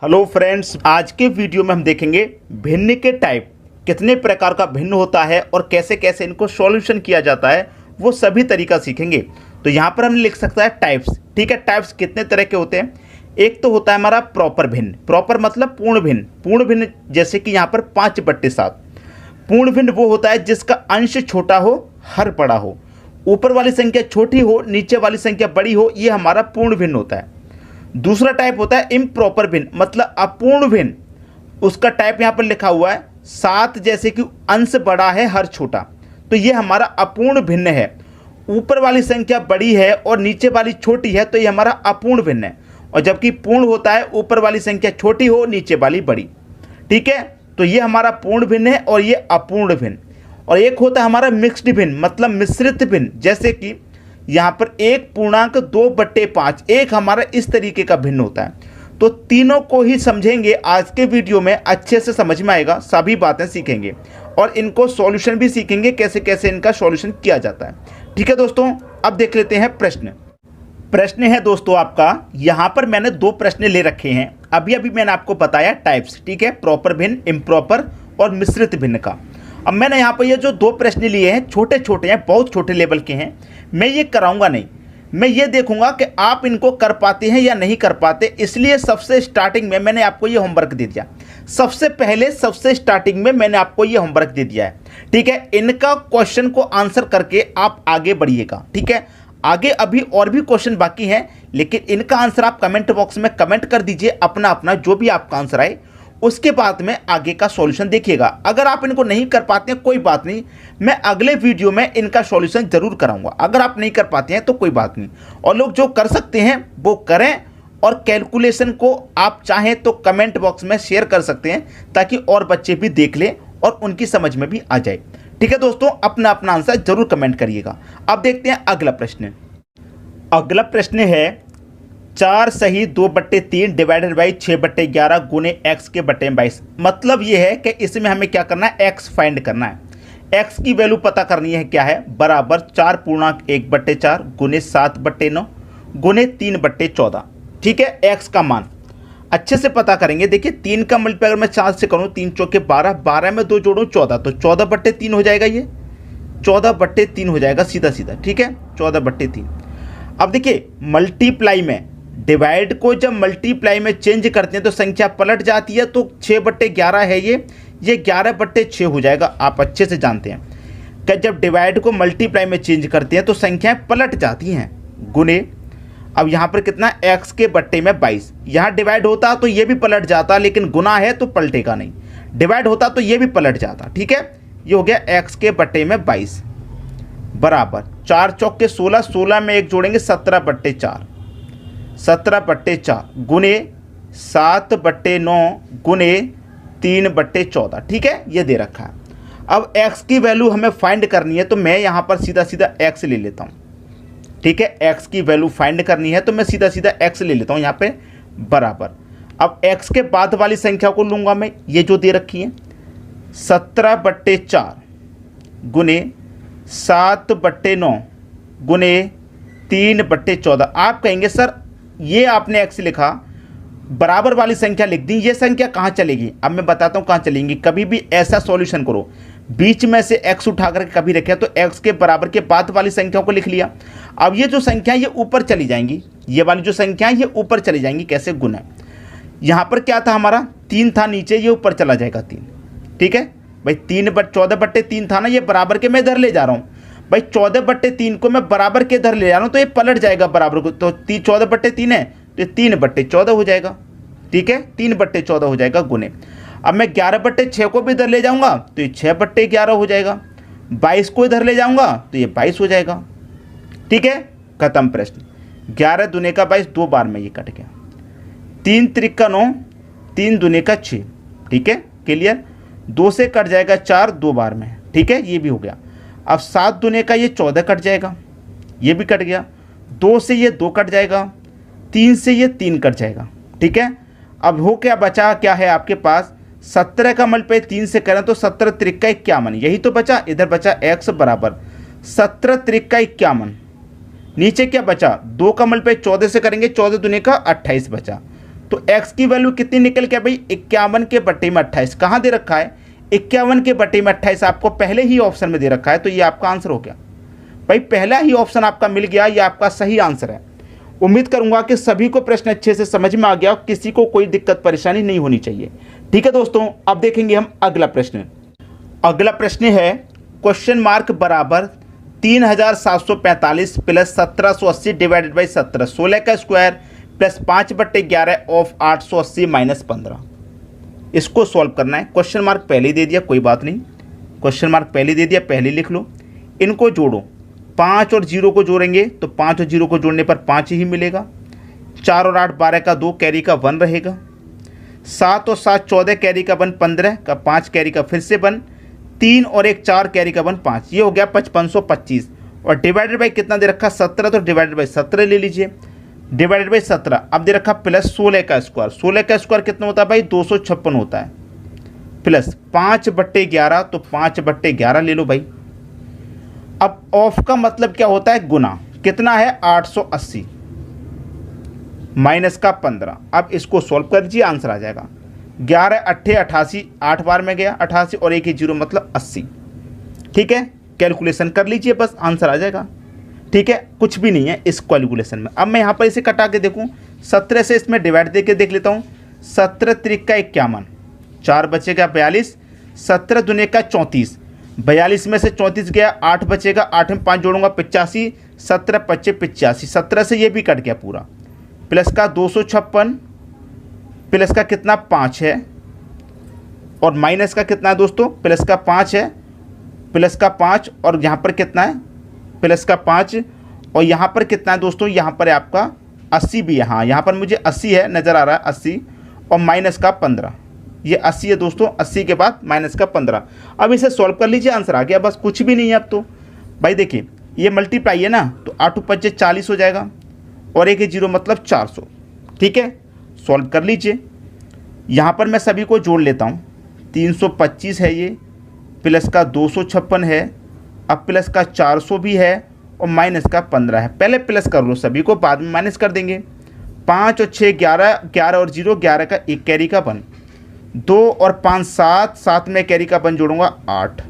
Hello friends, आज के video में हम देखेंगे भिन्न के टाइप कितने प्रकार का भिन्न होता है और कैसे कैसे इनको सॉल्यूशन किया जाता है, वो सभी तरीका सीखेंगे। तो यहाँ पर हमने लिख सकता है टाइप्स। ठीक है, टाइप्स कितने तरह के होते हैं। एक तो होता है हमारा प्रॉपर भिन्न। प्रॉपर मतलब पूर्ण भिन्न। पूर्ण भिन्न जैसे कि यहाँ पर 5/7। पूर्ण भिन्न वो होता है जिसका अंश छोटा हो, हर बड़ा हो, ऊपर वाली संख्या छोटी हो, नीचे वाली संख्या बड़ी हो, ये हमारा पूर्ण भिन्न होता है। दूसरा टाइप होता है इम्प्रॉपर भिन्न, मतलब अपूर्ण भिन्न। उसका टाइप यहाँ पर लिखा हुआ है 7, जैसे कि अंश बड़ा है, हर छोटा, तो ये हमारा अपूर्ण भिन्न है। ऊपर वाली संख्या बड़ी है और नीचे वाली छोटी है, तो ये हमारा अपूर्ण भिन्न है। और जबकि पूर्ण होता है ऊपर वाली संख्या छोटी हो, नीचे वाली बड़ी। ठीक है, तो ये हमारा पूर्ण भिन्न है और ये अपूर्ण भिन्न। और एक होता है हमारा मिक्स्ड भिन्न, मतलब मिश्रित भिन्न, जैसे कि यहाँ पर 1.2/5 एक हमारा इस तरीके का भिन्न होता है। तो तीनों को ही समझेंगे आज के वीडियो में, अच्छे से समझ में आएगा, सभी बातें सीखेंगे और इनको सॉल्यूशन भी सीखेंगे, कैसे कैसे इनका सॉल्यूशन किया जाता है। ठीक है दोस्तों, अब देख लेते हैं प्रश्न है दोस्तों आपका। यहाँ पर मैंने 2 प्रश्न ले रखे हैं। अभी मैंने आपको बताया टाइप्स, ठीक है, प्रॉपर भिन्न, इम्प्रॉपर और मिश्रित भिन्न का। अब मैंने यहाँ पर ये जो 2 प्रश्न लिए हैं, छोटे छोटे हैं, बहुत छोटे लेवल के हैं। मैं ये कराऊंगा नहीं, मैं ये देखूंगा कि आप इनको कर पाते हैं या नहीं कर पाते। इसलिए सबसे स्टार्टिंग में मैंने आपको ये होमवर्क दे दिया। सबसे स्टार्टिंग में मैंने आपको ये होमवर्क दे दिया है। ठीक है, इनका क्वेश्चन को आंसर करके आप आगे बढ़िएगा। ठीक है, आगे अभी और भी क्वेश्चन बाकी हैं, लेकिन इनका आंसर आप कमेंट बॉक्स में कमेंट कर दीजिए अपना अपना, जो भी आपका आंसर आए। उसके बाद में आगे का सॉल्यूशन देखिएगा। अगर आप इनको नहीं कर पाते हैं कोई बात नहीं, मैं अगले वीडियो में इनका सॉल्यूशन जरूर कराऊंगा। अगर आप नहीं कर पाते हैं तो कोई बात नहीं, और लोग जो कर सकते हैं वो करें। और कैलकुलेशन को आप चाहें तो कमेंट बॉक्स में शेयर कर सकते हैं, ताकि और बच्चे भी देख लें और उनकी समझ में भी आ जाए। ठीक है दोस्तों, अपना अपना आंसर जरूर कमेंट करिएगा। अब देखते हैं अगला प्रश्न। अगला प्रश्न है 4 सही 2/3 डिवाइडेड बाई 6/11 गुने x के बटे 22। मतलब ये है कि इसमें हमें क्या करना है, x फाइंड करना है। x की वैल्यू पता करनी है, क्या है, बराबर 4.1/4 गुने 7/9 गुने 3/14। ठीक है, x का मान अच्छे से पता करेंगे। देखिए 3 का मल्टीप्लाई अगर मैं 4 से करूँ, 3 चौके 12, 12 में 2 जोड़ूँ 14, तो 14/3 हो जाएगा। ये 14/3 हो जाएगा सीधा सीधा। ठीक है, 14/3। अब देखिए मल्टीप्लाई में, डिवाइड को जब मल्टीप्लाई में चेंज करते हैं तो संख्या पलट जाती है। तो 6/11 है ये 11/6 हो जाएगा। आप अच्छे से जानते हैं कि जब डिवाइड को मल्टीप्लाई में चेंज करते हैं तो संख्याएं पलट जाती हैं। गुने, अब यहाँ पर कितना, x के बट्टे में 22। यहाँ डिवाइड होता तो ये भी पलट जाता, लेकिन गुना है तो पलटेगा नहीं। डिवाइड होता तो ये भी पलट जाता। ठीक है, ये हो गया x के बट्टे में 22 बराबर 4 चौके 16, 16 में 1 जोड़ेंगे 17/4, 17/4 गुने 7/9 गुने 3/14। ठीक है, ये दे रखा है। अब x की वैल्यू हमें फाइंड करनी है, तो मैं यहाँ पर सीधा सीधा x ले लेता हूँ। ठीक है, x की वैल्यू फाइंड करनी है तो मैं सीधा सीधा x ले लेता हूँ यहाँ पे, बराबर। अब x के बाद वाली संख्या को लूँगा मैं, ये जो दे रखी है 17/4 गुने 7/9 गुने 3/14। आप कहेंगे सर ये आपने x लिखा, बराबर वाली संख्या लिख दी, ये संख्या कहाँ चलेगी। अब मैं बताता हूँ कहाँ चलेंगी। कभी भी ऐसा सॉल्यूशन करो, बीच में से x उठा करके कभी रखे तो x के बराबर के बाद वाली संख्या को लिख लिया। अब ये जो संख्या ये ऊपर चली जाएंगी, ये वाली जो संख्या ये ऊपर चली जाएंगी। कैसे, गुना। यहाँ पर क्या था हमारा, 3 था नीचे, ये ऊपर चला जाएगा 3। ठीक है भाई, 14/3 था ना, ये बराबर के मैं इधर ले जा रहा हूँ भाई। 14/3 को मैं बराबर के इधर ले जा रहा हूँ, तो ये पलट जाएगा बराबर को। तो 14/3 है तो 3/14 हो जाएगा। ठीक है, 3/14 हो जाएगा गुने। अब मैं 11/6 को भी इधर ले जाऊंगा तो ये 6/11 हो जाएगा। 22 को इधर ले जाऊंगा तो ये 22 हो जाएगा। ठीक है, खत्म प्रश्न। 11 दूने का 22, 2 बार में ये कट गया। 3 त्रिक 9, 3 दूने का 6। ठीक है, क्लियर। 2 से कट जाएगा 4, 2 बार में। ठीक है, ये भी हो गया। अब 7 दूने का ये 14 कट जाएगा, ये भी कट गया। 2 से ये 2 कट जाएगा, 3 से ये 3 कट जाएगा। ठीक है, अब हो क्या बचा, क्या है आपके पास, 17 का मल्टीप्लाई 3 से करें तो 17 त्रिक 51, यही तो बचा। इधर बचा x बराबर 17 त्रिक 51। नीचे क्या बचा, 2 का मल्टीप्लाई 14 से करेंगे, 14 दूने का 28 बचा। तो x की वैल्यू कितनी निकल के भाई 51 के बट्टे में 28। कहाँ दे रखा है 51 के बट्टे में 28, आपको पहले ही ऑप्शन में दे रखा है, तो ये आपका आंसर हो गया भाई। पहला ही ऑप्शन आपका मिल गया, ये आपका सही आंसर है। उम्मीद करूंगा कि सभी को प्रश्न अच्छे से समझ में आ गया, किसी को कोई दिक्कत परेशानी नहीं होनी चाहिए। ठीक है दोस्तों, अब देखेंगे हम अगला प्रश्न। अगला प्रश्न है क्वेश्चन मार्क बराबर 3745 प्लस 1780 डिवाइडेड बाई 17, 16 का स्क्वायर प्लस 5/11 ऑफ 880 माइनस 15। इसको सॉल्व करना है। क्वेश्चन मार्क पहले ही दे दिया, कोई बात नहीं, क्वेश्चन मार्क पहले दे दिया, पहले लिख लो। इनको जोड़ो, 5 और 0 को जोड़ेंगे तो 5 और 0 को जोड़ने पर 5 ही मिलेगा। 4 और 8 12 का 2 कैरी का 1 रहेगा। 7 और 7 14 कैरी का 1 15 का 5 कैरी का फिर से 1, 3 और 1 4 कैरी का 1 5, ये हो गया 5525। और डिवाइडेड बाई कितना दे रखा 17, तो डिवाइडेड बाई 17 ले लीजिए। डिवाइडेड बाई 17 अब दे रखा प्लस 16 का स्क्वायर। 16 का स्क्वायर कितना होता है भाई 256 होता है, प्लस 5/11, तो 5/11 ले लो भाई। अब ऑफ का मतलब क्या होता है गुना, कितना है 880 माइनस का 15। अब इसको सॉल्व कर दीजिए, आंसर आ जाएगा 11 8 88, 8 बार में गया 88 और 1 0 मतलब 80। ठीक है, कैलकुलेशन कर लीजिए, बस आंसर आ जाएगा। ठीक है, कुछ भी नहीं है इस कैलकुलेशन में। अब मैं यहाँ पर इसे कटा के देखूँ, 17 से इसमें डिवाइड दे के देख लेता हूँ। 17 3 का 51, 4 बचेगा 42, 17 दूने का 34, 42 में से 34 गया, 8 बचेगा, 8 में 5 जोड़ूंगा 85, 17 25 85, 17 से ये भी कट गया पूरा, प्लस का 256, प्लस का कितना 5 है, और माइनस का कितना है दोस्तों, प्लस का 5 है, प्लस का 5 और यहाँ पर कितना है प्लस का 5, और यहाँ पर कितना है दोस्तों, यहाँ पर है आपका 80 भी है। हाँ, यहाँ पर मुझे 80 है नज़र आ रहा है 80, और माइनस का 15, ये 80 है दोस्तों, 80 के बाद माइनस का 15। अब इसे सॉल्व कर लीजिए, आंसर आ गया, बस कुछ भी नहीं है अब तो भाई। देखिए ये मल्टीप्लाई है ना, तो 8 5 40 हो जाएगा, और 1 0 मतलब 400। ठीक है, सॉल्व कर लीजिए। यहाँ पर मैं सभी को जोड़ लेता हूँ, 325 है ये, प्लस का 256 है, अब प्लस का 400 भी है, और माइनस का 15 है। पहले प्लस कर लो सभी को, बाद में माइनस कर देंगे। 5 और 6 11, 11 और 0 11 का 1 कैरी का 1, 2 और 5 7, 7 में कैरी का 1 जोड़ूंगा 8।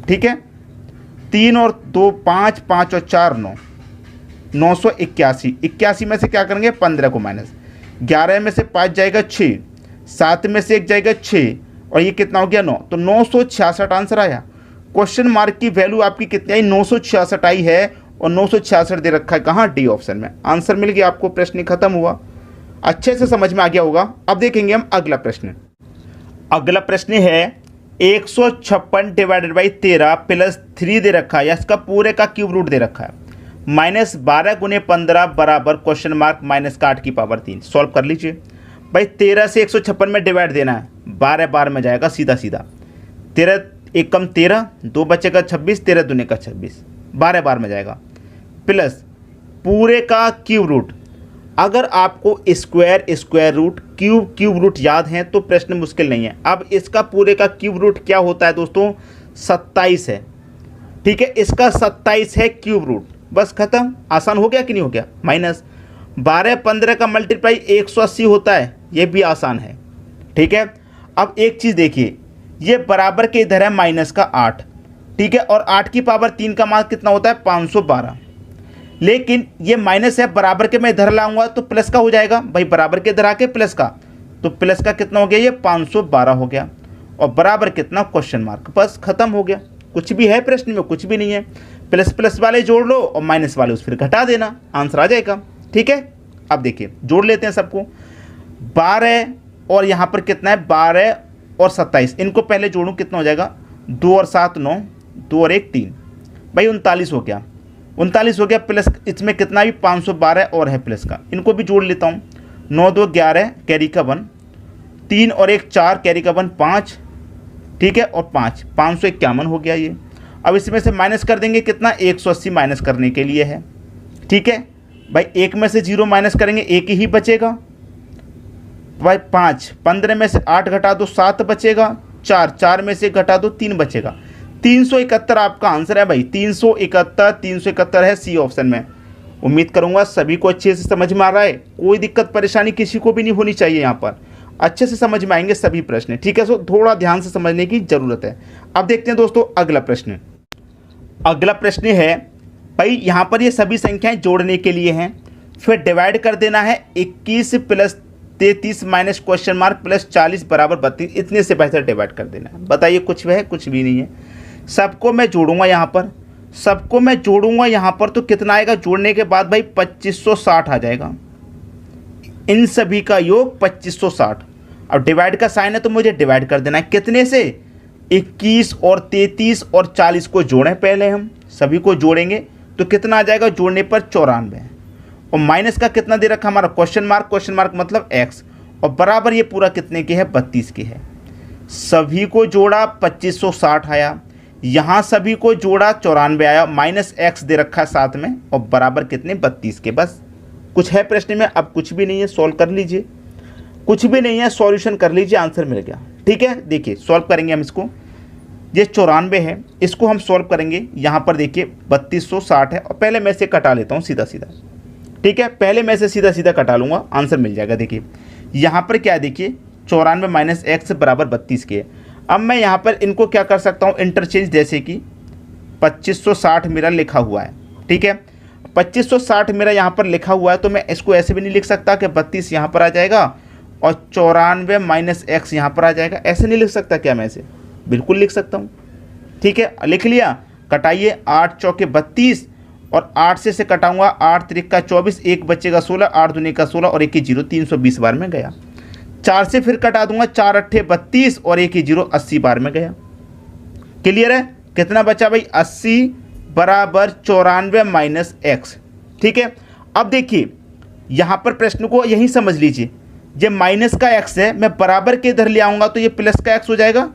ठीक है, 3 और 2 5, 5 और 4 9, 981। 81 में से क्या करेंगे 15 को माइनस, 11 में से 5 जाएगा 6, 7 में से 1 जाएगा 6, और ये कितना हो गया 9, तो 966 आंसर आया। क्वेश्चन मार्क की वैल्यू आपकी कितनी आई 966 आई है, और 966 दे रखा है कहाँ डी ऑप्शन में। आंसर मिल गया आपको, प्रश्न खत्म हुआ। अच्छे से समझ में आ गया होगा। अब देखेंगे हम अगला प्रश्न। अगला प्रश्न है 156 डिवाइडेड बाई 13 प्लस 3 दे रखा है, या इसका पूरे का क्यूब रूट दे रखा है, माइनस 12 गुने 15 बराबर क्वेश्चन मार्क माइनस का 8 की पावर 3। सॉल्व कर लीजिए भाई। 13 से 156 में डिवाइड देना है, 12 बार में जाएगा सीधा सीधा। 13 1 कम 13, 2 बचेगा 26, 13 दूने का 26, 12 बार में जाएगा, प्लस पूरे का क्यूब रूट। अगर आपको square square root cube root याद है तो प्रश्न मुश्किल नहीं है। अब इसका पूरे का क्यूब रूट क्या होता है दोस्तों 27 है। ठीक है, इसका 27 है क्यूब रूट, बस खत्म। आसान हो गया कि नहीं हो गया। माइनस 12 15 का मल्टीप्लाई 180 होता है, ये भी आसान है। ठीक है, अब एक चीज़ देखिए, ये बराबर के इधर है माइनस का 8। ठीक है, और 8 की पावर 3 का मान कितना होता है 512, लेकिन ये माइनस है, बराबर के मैं इधर लाऊंगा तो प्लस का हो जाएगा भाई, बराबर के इधर आके प्लस का, तो प्लस का कितना हो गया ये 512 हो गया, और बराबर कितना क्वेश्चन मार्क, बस खत्म हो गया। कुछ भी है प्रश्न में, कुछ भी नहीं है। प्लस प्लस वाले जोड़ लो और माइनस वाले उस फिर घटा देना, आंसर आ जाएगा। ठीक है, अब देखिए जोड़ लेते हैं सबको। 12 और यहाँ पर कितना है 12 और 27, इनको पहले जोड़ूँ कितना हो जाएगा 2 और 7 9, 2 और 1 3 भाई 39 हो गया। 39 हो गया, प्लस इसमें कितना भी 512 और है प्लस का, इनको भी जोड़ लेता हूँ। 9 2 11 कैरी का 1, 3 और 1 4 कैरी का 1 5। ठीक है, और 5 551 हो गया ये। अब इसमें से माइनस कर देंगे कितना 180 माइनस करने के लिए है। ठीक है भाई, 1 में से 0 माइनस करेंगे 1 ही बचेगा भाई। 5 15 में से 8 घटा दो 7 बचेगा, 4 में से घटा दो 3 बचेगा। 371 आपका आंसर है भाई, 371 है सी ऑप्शन में। उम्मीद करूंगा सभी को अच्छे से समझ में आ रहा है, कोई दिक्कत परेशानी किसी को भी नहीं होनी चाहिए। यहाँ पर अच्छे से समझ में आएंगे सभी प्रश्न, ठीक है। सो थोड़ा ध्यान से समझने की जरूरत है। अब देखते हैं दोस्तों अगला प्रश्न। अगला प्रश्न है भाई, यहाँ पर ये सभी संख्याएं जोड़ने के लिए हैं, फिर डिवाइड कर देना है 21 plus 33 minus question mark plus 40 बराबर 32, इतने से बेहतर डिवाइड कर देना है। बताइए कुछ है? कुछ भी नहीं है। सबको मैं जोड़ूंगा यहाँ पर, सबको मैं जोड़ूंगा यहाँ पर, तो कितना आएगा? जोड़ने के बाद भाई 2560 आ जाएगा। इन सभी का योग 2560। अब डिवाइड का साइन है तो मुझे डिवाइड कर देना है कितने से? 21 और 33 और 40 को जोड़ें पहले, हम सभी को जोड़ेंगे तो कितना आ जाएगा? जोड़ने पर 94। और माइनस का कितना दे रखा हमारा? क्वेश्चन मार्क मतलब x, और बराबर ये पूरा कितने के है? 32 के है। सभी को जोड़ा 2560 आया, यहाँ सभी को जोड़ा 94 आया, माइनस x दे रखा है साथ में, और बराबर कितने? 32 के। बस कुछ है प्रश्न में? अब कुछ भी नहीं है, सॉल्व कर लीजिए। कुछ भी नहीं है, सॉल्यूशन कर लीजिए, आंसर मिल गया। ठीक है, देखिए सॉल्व करेंगे हम इसको। ये 94 है, इसको हम सॉल्व करेंगे। यहाँ पर देखिए 3260 है, और पहले मैं से कटा लेता हूँ सीधा सीधा। ठीक है, पहले मैं से सीधा सीधा कटा लूँगा, आंसर मिल जाएगा। देखिए यहाँ पर क्या है, देखिए 94 माइनस x बराबर 32 के। अब मैं यहाँ पर इनको क्या कर सकता हूँ? इंटरचेंज, जैसे कि 2560 मेरा लिखा हुआ है, ठीक है। 2560 मेरा यहाँ पर लिखा हुआ है, तो मैं इसको ऐसे भी नहीं लिख सकता कि 32 यहाँ पर आ जाएगा और 94 माइनस x यहाँ पर आ जाएगा। ऐसे नहीं लिख सकता क्या मैं? ऐसे बिल्कुल लिख सकता हूँ। ठीक है, लिख लिया। कटाइए, 8 चौके 32 और 8 से कटाऊंगा, 8 त्रिक का 24, एक बचेगा 16, 8 दूनी का 16 और 1 की 0, 320 बार में गया। 4 से फिर कटा दूंगा, 4 अट्ठे 32 और 1 की 0, 80 बार में गया। क्लियर है? कितना बचा भाई? 80 बराबर 94 माइनस x। ठीक है, अब देखिए यहाँ पर प्रश्न को यही समझ लीजिए। ये माइनस का x है, मैं बराबर के इधर ले आऊँगा तो ये प्लस का x हो जाएगा,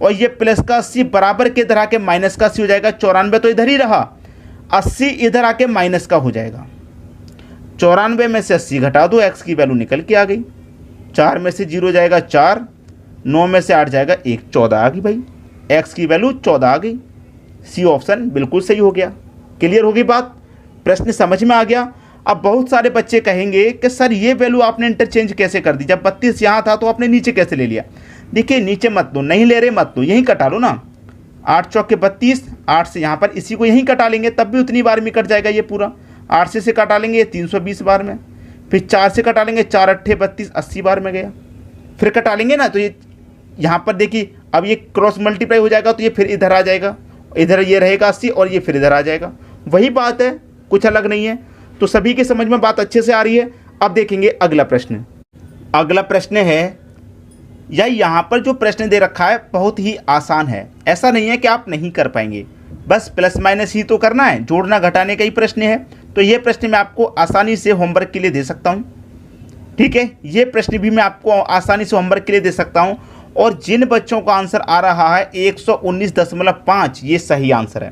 और ये प्लस का 80 बराबर के इधर आके माइनस का 80 हो जाएगा। 94 तो इधर ही रहा, 80 इधर आके माइनस का हो जाएगा। 94 में से 80 घटा दो, x की वैल्यू निकल के आ गई। 4 में से 0 जाएगा 4, 9 में से 8 जाएगा 1, 14 आ गई भाई। x की वैल्यू 14 आ गई। सी ऑप्शन बिल्कुल सही हो गया। क्लियर होगी बात? प्रश्न समझ में आ गया? अब बहुत सारे बच्चे कहेंगे कि सर ये वैल्यू आपने इंटरचेंज कैसे कर दी? जब 32 यहाँ था तो आपने नीचे कैसे ले लिया? देखिए नीचे मत दो, नहीं ले रहे मत दो, यहीं कटा लो ना। 8 चौके 32, 8 से यहाँ पर इसी को यहीं कटा लेंगे, तब भी उतनी बार में कट जाएगा ये पूरा। 8 से कटा लेंगे ये 320 बार में, फिर 4 से कटा लेंगे, 4 अट्ठे 32, 80 बार में गया। फिर कटा लेंगे ना तो ये यहाँ पर देखिए अब ये क्रॉस मल्टीप्लाई हो जाएगा, तो ये फिर इधर आ जाएगा, इधर ये रहेगा 80 और ये फिर इधर आ जाएगा। वही बात है, कुछ अलग नहीं है। तो सभी के समझ में बात अच्छे से आ रही है। अब देखेंगे अगला प्रश्न। अगला प्रश्न है, या यहाँ पर जो प्रश्न दे रखा है बहुत ही आसान है, ऐसा नहीं है कि आप नहीं कर पाएंगे, बस प्लस माइनस ही तो करना है, जोड़ना घटाने का ही प्रश्न है। तो ये प्रश्न मैं आपको आसानी से होमवर्क के लिए दे सकता हूँ। ठीक है, ये प्रश्न भी मैं आपको आसानी से होमवर्क के लिए दे सकता हूँ। और जिन बच्चों का आंसर आ रहा है 119.5, ये सही आंसर है।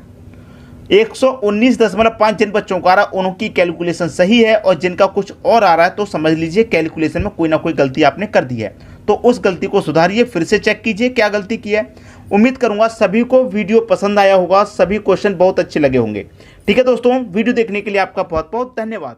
119.5 जिन बच्चों का आ रहा है उनकी कैलकुलेशन सही है, और जिनका कुछ और आ रहा है तो समझ लीजिए कैलकुलेशन में कोई ना कोई गलती आपने कर दी है। तो उस गलती को सुधारिए, फिर से चेक कीजिए क्या गलती की है। उम्मीद करूंगा सभी को वीडियो पसंद आया होगा, सभी क्वेश्चन बहुत अच्छे लगे होंगे। ठीक है दोस्तों, वीडियो देखने के लिए आपका बहुत बहुत धन्यवाद।